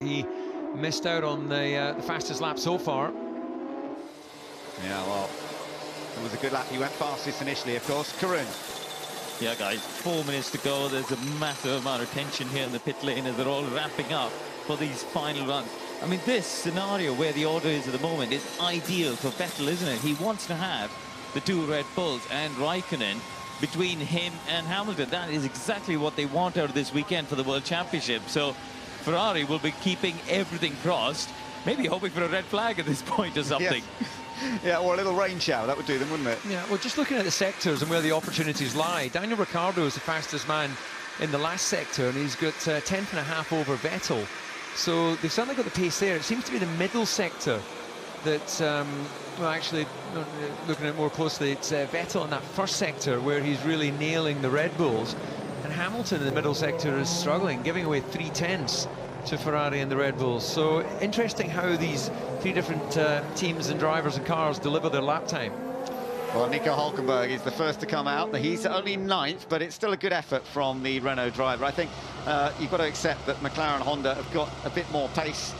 He missed out on the fastest lap so far. Yeah, well, it was a good lap. He went fastest initially, of course. Karun. Yeah, guys, 4 minutes to go. There's a massive amount of tension here in the pit lane as they're all ramping up for these final runs. I mean, this scenario where the order is at the moment is ideal for Vettel, isn't it? He wants to have the two Red Bulls and Raikkonen between him and Hamilton. That is exactly what they want out of this weekend for the World Championship. So Ferrari will be keeping everything crossed, maybe hoping for a red flag at this point or something. Yeah, or a little rain shower, that would do them, wouldn't it? Yeah, well, just looking at the sectors and where the opportunities lie, Daniel Ricciardo is the fastest man in the last sector, and he's got 10th and a half over Vettel. So they've certainly got the pace there. It seems to be the middle sector that, well, actually, looking at it more closely, it's Vettel in that first sector where he's really nailing the Red Bulls. And Hamilton in the middle sector is struggling, giving away 3/10 to Ferrari and the Red Bulls. So interesting how these three different teams and drivers and cars deliver their lap time. Well, Nico Hülkenberg is the first to come out. He's only 9th, but it's still a good effort from the Renault driver. I think you've got to accept that McLaren and Honda have got a bit more pace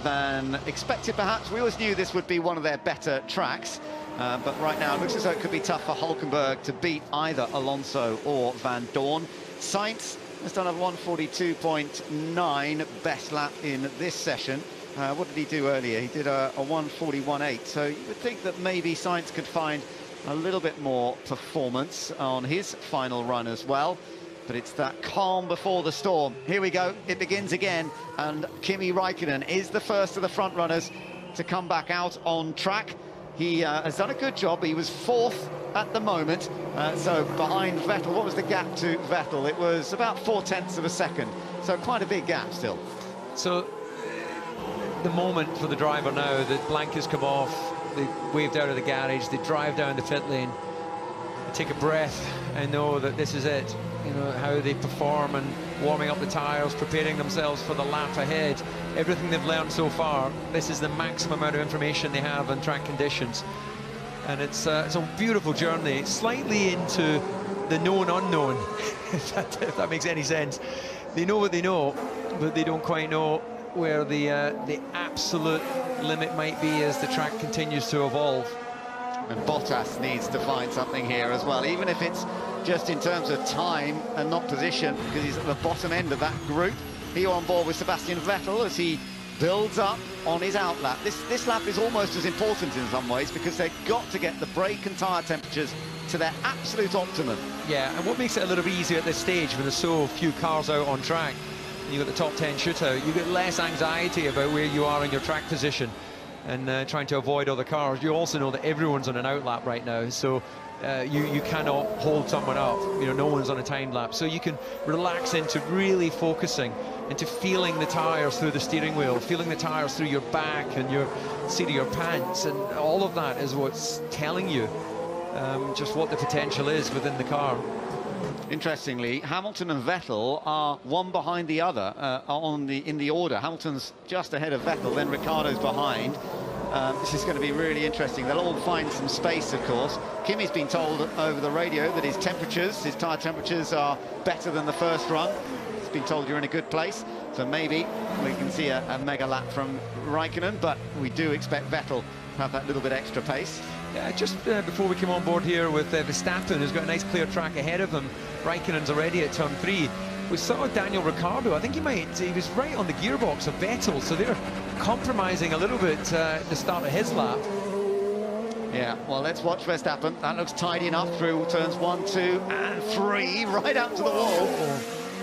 than expected, perhaps. We always knew this would be one of their better tracks, but right now it looks as though it could be tough for Hülkenberg to beat either Alonso or Van Dorn. Sainz has done a 1:42.9 best lap in this session. What did he do earlier? He did a 1:41.8. So you would think that maybe Sainz could find a little bit more performance on his final run as well. But it's that calm before the storm. Here we go. It begins again. And Kimi Raikkonen is the first of the front runners to come back out on track. He has done a good job. He was 4th at the moment. So behind Vettel, what was the gap to Vettel? It was about 0.4 of a second. So quite a big gap still. So the moment for the driver now that blankets come off, they waved out of the garage, they drive down the pit lane, they take a breath and know that this is it. You know, how they perform and warming up the tyres, preparing themselves for the lap ahead. Everything they've learned so far, this is the maximum amount of information they have on track conditions. And it's a beautiful journey, slightly into the known unknown, if that makes any sense. They know what they know, but they don't quite know where the absolute limit might be as the track continues to evolve. And Bottas needs to find something here as well, even if it's just in terms of time and not position, because he's at the bottom end of that group. He on board with Sebastian Vettel as he builds up on his outlap. This lap is almost as important in some ways, because they've got to get the brake and tyre temperatures to their absolute optimum. Yeah, and what makes it a little bit easier at this stage when there's so few cars out on track, you've got the top 10 shootout, you get less anxiety about where you are in your track position and trying to avoid other cars. You also know that everyone's on an outlap right now, so you cannot hold someone up. You know, no one's on a time lap, so you can relax into really focusing, into feeling the tyres through the steering wheel, feeling the tyres through your back and your seat of your pants, and all of that is what's telling you just what the potential is within the car. Interestingly, Hamilton and Vettel are one behind the other in the order. Hamilton's just ahead of Vettel, then Ricciardo's behind. This is going to be really interesting. They'll all find some space, of course. Kimi's been told over the radio that his tyre temperatures are better than the first run. He's been told you're in a good place. So maybe we can see a mega lap from Raikkonen, but we do expect Vettel to have that little bit extra pace. Yeah, just before we came on board here with Verstappen, who's got a nice clear track ahead of him. Raikkonen's already at turn 3. We saw Daniel Ricciardo. I think he was right on the gearbox of Vettel, so they're compromising a little bit at the start of his lap. Yeah, well, let's watch Verstappen. That looks tidy enough through turns 1, 2, and 3, right out to the wall.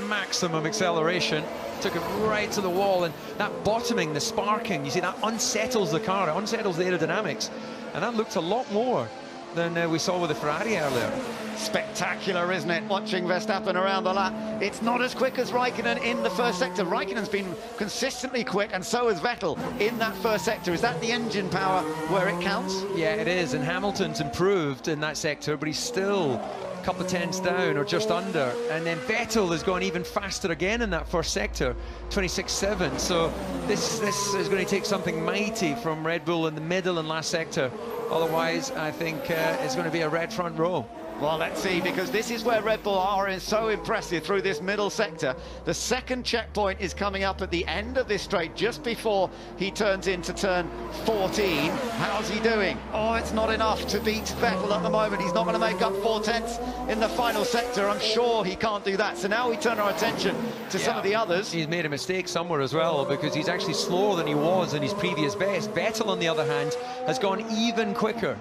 Maximum acceleration, took it right to the wall, and that bottoming, the sparking, you see, that unsettles the car, it unsettles the aerodynamics, and that looked a lot more than we saw with the Ferrari earlier. Spectacular, isn't it, watching Verstappen around the lap? It's not as quick as Raikkonen in the first sector. Raikkonen's been consistently quick, and so has Vettel in that first sector. Is that the engine power where it counts? Yeah, it is, and Hamilton's improved in that sector, but he's still a couple of tenths down or just under. And then Vettel has gone even faster again in that first sector, 26.7. So this is going to take something mighty from Red Bull in the middle and last sector. Otherwise, I think it's going to be a red front row. Well, let's see, because this is where Red Bull are so impressive through this middle sector. The second checkpoint is coming up at the end of this straight, just before he turns into turn 14. How's he doing? Oh, it's not enough to beat Vettel at the moment. He's not going to make up 4/10 in the final sector. I'm sure he can't do that. So now we turn our attention to some of the others. He's made a mistake somewhere as well, because he's actually slower than he was in his previous best. Vettel, on the other hand, has gone even quicker.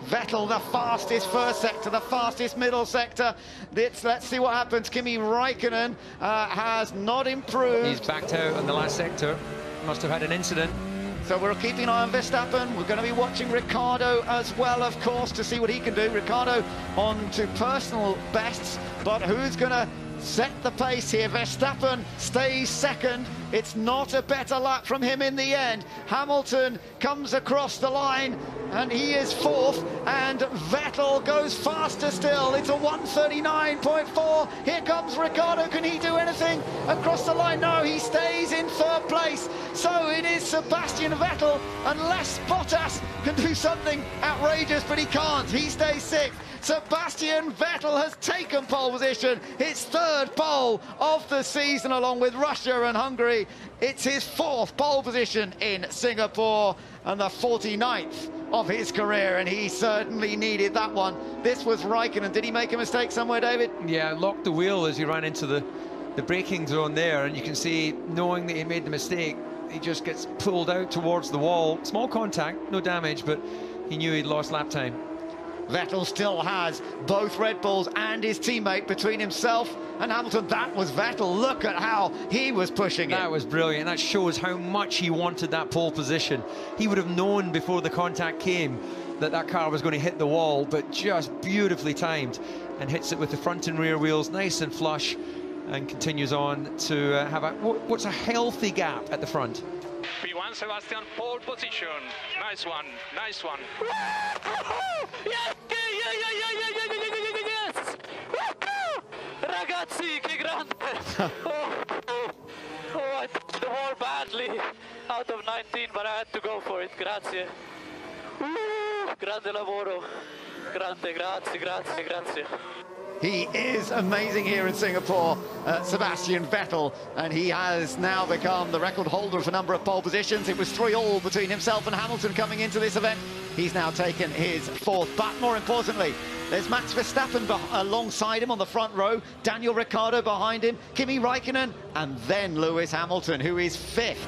Vettel, the fastest first sector, the fastest middle sector. Let's see what happens. Kimi Raikkonen has not improved. He's backed out in the last sector. Must have had an incident. So we're keeping an eye on Verstappen. We're going to be watching Ricciardo as well, of course, to see what he can do. Ricciardo on to personal bests, but who's going to set the pace here? Verstappen stays second. It's not a better lap from him in the end. Hamilton comes across the line and he is fourth, and Vettel goes faster still. It's a 1:39.4. Here comes Ricciardo. Can he do anything across the line? No, he stays in third place. So it is Sebastian Vettel, unless Bottas can do something outrageous, but he can't. He stays sixth. Sebastian Vettel has taken pole position, his third pole of the season, along with Russia and Hungary. It's his fourth pole position in Singapore and the 49th of his career, and he certainly needed that one. This was Raikkonen. Did he make a mistake somewhere, David? Yeah, locked the wheel as he ran into the braking zone there, and you can see, knowing that he made the mistake, he just gets pulled out towards the wall. Small contact, no damage, but he knew he'd lost lap time. Vettel still has both Red Bulls and his teammate between himself and Hamilton. That was Vettel. Look at how he was pushing it. That was brilliant. That shows how much he wanted that pole position. He would have known before the contact came that that car was going to hit the wall, but just beautifully timed, and hits it with the front and rear wheels nice and flush, and continues on to have what's a healthy gap at the front. P1 Sebastian, pole position. Nice one, nice one. Yes! Ragazzi, che grande! I touched the wall badly out of 19, but I had to go for it. Grazie. Grande lavoro. Grande, grazie. He is amazing here in Singapore, Sebastian Vettel, and he has now become the record holder for a number of pole positions. It was 3-all between himself and Hamilton coming into this event. He's now taken his fourth, but more importantly, there's Max Verstappen alongside him on the front row, Daniel Ricciardo behind him, Kimi Raikkonen, and then Lewis Hamilton, who is fifth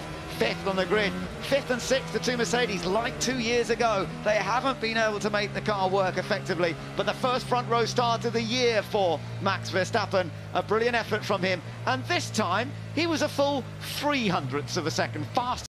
on the grid. Fifth and sixth, the two Mercedes, like 2 years ago. They haven't been able to make the car work effectively, but the first front row start of the year for Max Verstappen, a brilliant effort from him, and this time he was a full 0.03 of a second faster.